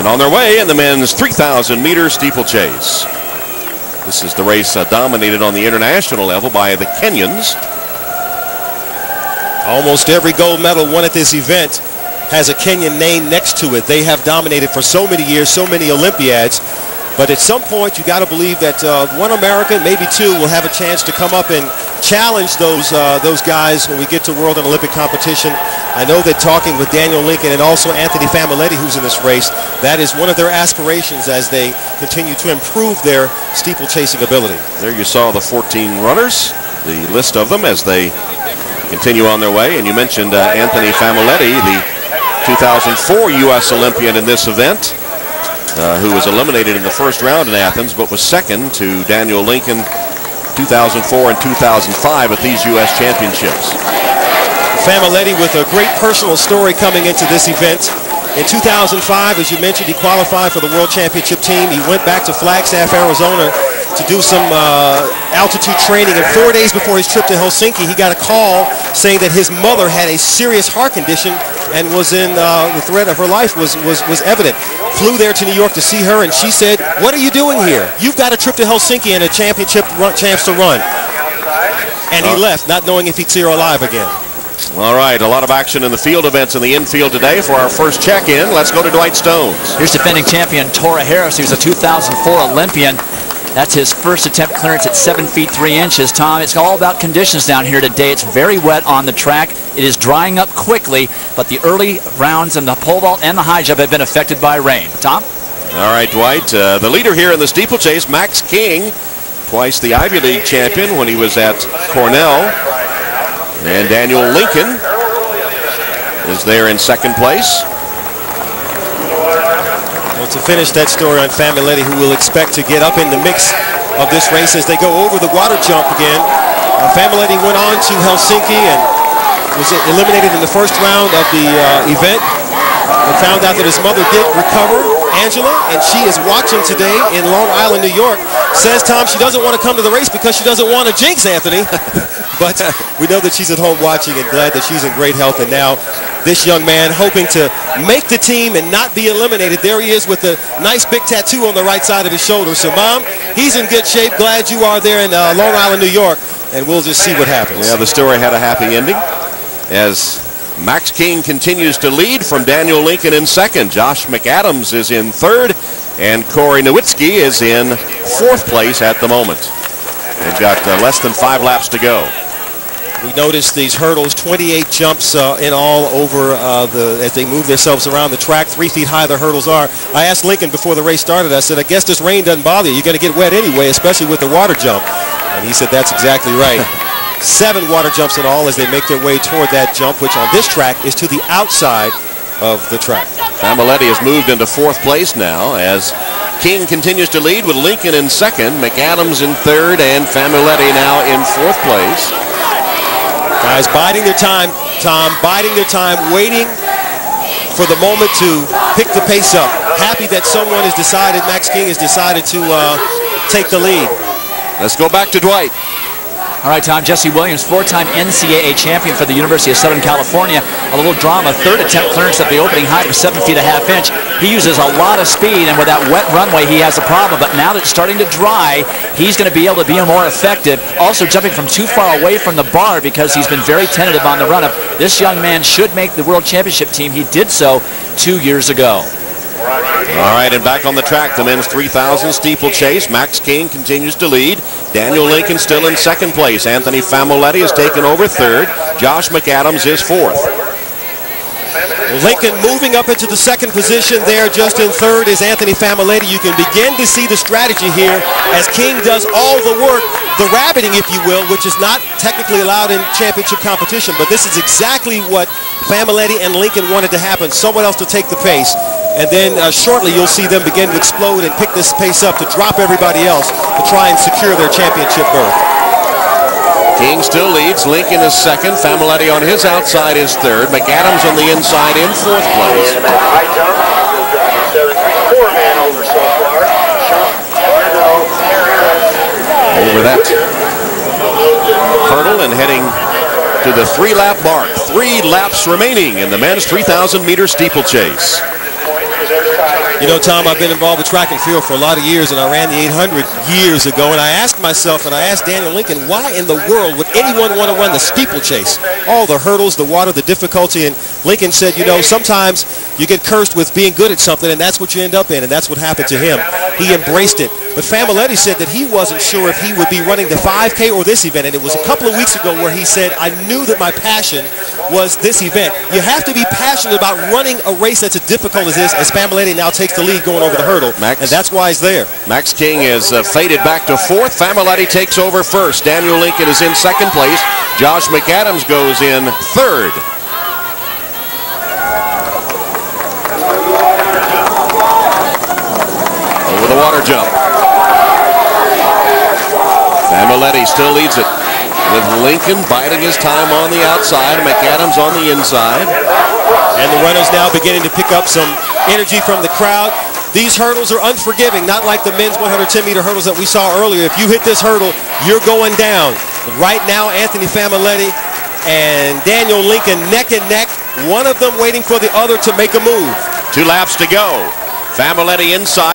And on their way in the men's 3,000-meter steeplechase. This is the race dominated on the international level by the Kenyans. Almost every gold medal won at this event has a Kenyan name next to it. They have dominated for so many years, so many Olympiads. But at some point, you got to believe that one American, maybe two, will have a chance to come up and challenge those guys when we get to world and Olympic competition. I know that talking with Daniel Lincoln and also Anthony Familetti, who's in this race, that is one of their aspirations as they continue to improve their steeplechasing ability. There you saw the 14 runners, the list of them as they continue on their way. And you mentioned Anthony Familetti, the 2004 U.S. Olympian in this event, who was eliminated in the first round in Athens, but was second to Daniel Lincoln 2004 and 2005 at these U.S. championships. Familetti with a great personal story coming into this event. In 2005, as you mentioned, he qualified for the World Championship team. He went back to Flagstaff, Arizona to do some altitude training, and 4 days before his trip to Helsinki, he got a call saying that his mother had a serious heart condition and was in the threat of her life was evident. Flew there to New York to see her, and she said, "What are you doing here? You've got a trip to Helsinki and a championship chance to run." And he left, not knowing if he'd see her alive again. All right, a lot of action in the field events in the infield today. For our first check-in, let's go to Dwight Stones. Here's defending champion Tora Harris, who's a 2004 Olympian. That's his first attempt clearance at 7 feet 3 inches. Tom, it's all about conditions down here today. It's very wet on the track. It is drying up quickly, but the early rounds in the pole vault and the high jump have been affected by rain. Tom? All right, Dwight. The leader here in the steeplechase, Max King, twice the Ivy League champion when he was at Cornell. And Daniel Lincoln is there in second place. Well, to finish that story on Familetti, who will expect to get up in the mix of this race as they go over the water jump again. Familetti went on to Helsinki and was eliminated in the first round of the event. And found out that his mother did recover, Angela, and she is watching today in Long Island, New York. Says, Tom, she doesn't want to come to the race because she doesn't want to jinx Anthony. But we know that she's at home watching and glad that she's in great health. And now this young man hoping to make the team and not be eliminated. There he is with a nice big tattoo on the right side of his shoulder. So, Mom, he's in good shape. Glad you are there in Long Island, New York. And we'll just see what happens. Yeah, the story had a happy ending as Max King continues to lead from Daniel Lincoln in second. Josh McAdams is in third, and Corey Nowitzki is in fourth place at the moment. They've got less than 5 laps to go. We noticed these hurdles, 28 jumps in all over as they move themselves around the track. 3 feet high the hurdles are. I asked Lincoln before the race started, I said, I guess this rain doesn't bother you. You're going to get wet anyway, especially with the water jump. And he said, that's exactly right. 7 water jumps in all as they make their way toward that jump, which on this track is to the outside of the track. Familetti has moved into fourth place now as King continues to lead with Lincoln in second, McAdams in third, and Familetti now in fourth place. Guys biding their time, Tom, biding their time, waiting for the moment to pick the pace up. Happy that someone has decided, Max King has decided to take the lead. Let's go back to Dwight. All right, Tom, Jesse Williams, 4-time NCAA champion for the University of Southern California. A little drama, third attempt clearance at the opening height of 7 feet a half inch. He uses a lot of speed, and with that wet runway, he has a problem. But now that it's starting to dry, he's going to be able to be more effective. Also jumping from too far away from the bar because he's been very tentative on the run-up. This young man should make the World Championship team. He did so 2 years ago. All right, and back on the track, the men's 3,000 steeplechase. Max King continues to lead. Daniel Lincoln still in second place. Anthony Familetti has taken over third. Josh McAdams is fourth. Lincoln moving up into the second position there. Just in third is Anthony Familetti. You can begin to see the strategy here as King does all the work, the rabbiting, if you will, which is not technically allowed in championship competition. But this is exactly what Familetti and Lincoln wanted to happen. Someone else to take the pace. And then shortly you'll see them begin to explode and pick this pace up to drop everybody else to try and secure their championship berth. King still leads. Lincoln is second. Familetti on his outside is third. McAdams on the inside in fourth place. Over that hurdle and heading to the 3-lap mark. 3 laps remaining in the men's 3,000-meter steeplechase. You know, Tom, I've been involved with track and field for a lot of years, and I ran the 800 years ago, and I asked myself, and I asked Daniel Lincoln, why in the world would anyone want to run the steeplechase? All the hurdles, the water, the difficulty, and Lincoln said, you know, sometimes you get cursed with being good at something, and that's what you end up in, and that's what happened to him. He embraced it. But Familetti said that he wasn't sure if he would be running the 5K or this event, and it was a couple of weeks ago where he said, I knew that my passion was this event. You have to be passionate about running a race that's as difficult as this, as Familetti now takes the lead going over the hurdle, and that's why he's there. Max King is faded back to fourth. Familetti takes over first. Daniel Lincoln is in second place. Josh McAdams goes in third. Over the water jump. Familetti still leads it, with Lincoln biding his time on the outside, McAdams on the inside. And the runners now beginning to pick up some energy from the crowd. These hurdles are unforgiving, not like the men's 110-meter hurdles that we saw earlier. If you hit this hurdle, you're going down. But right now, Anthony Familetti and Daniel Lincoln neck and neck, one of them waiting for the other to make a move. 2 laps to go. Familetti inside.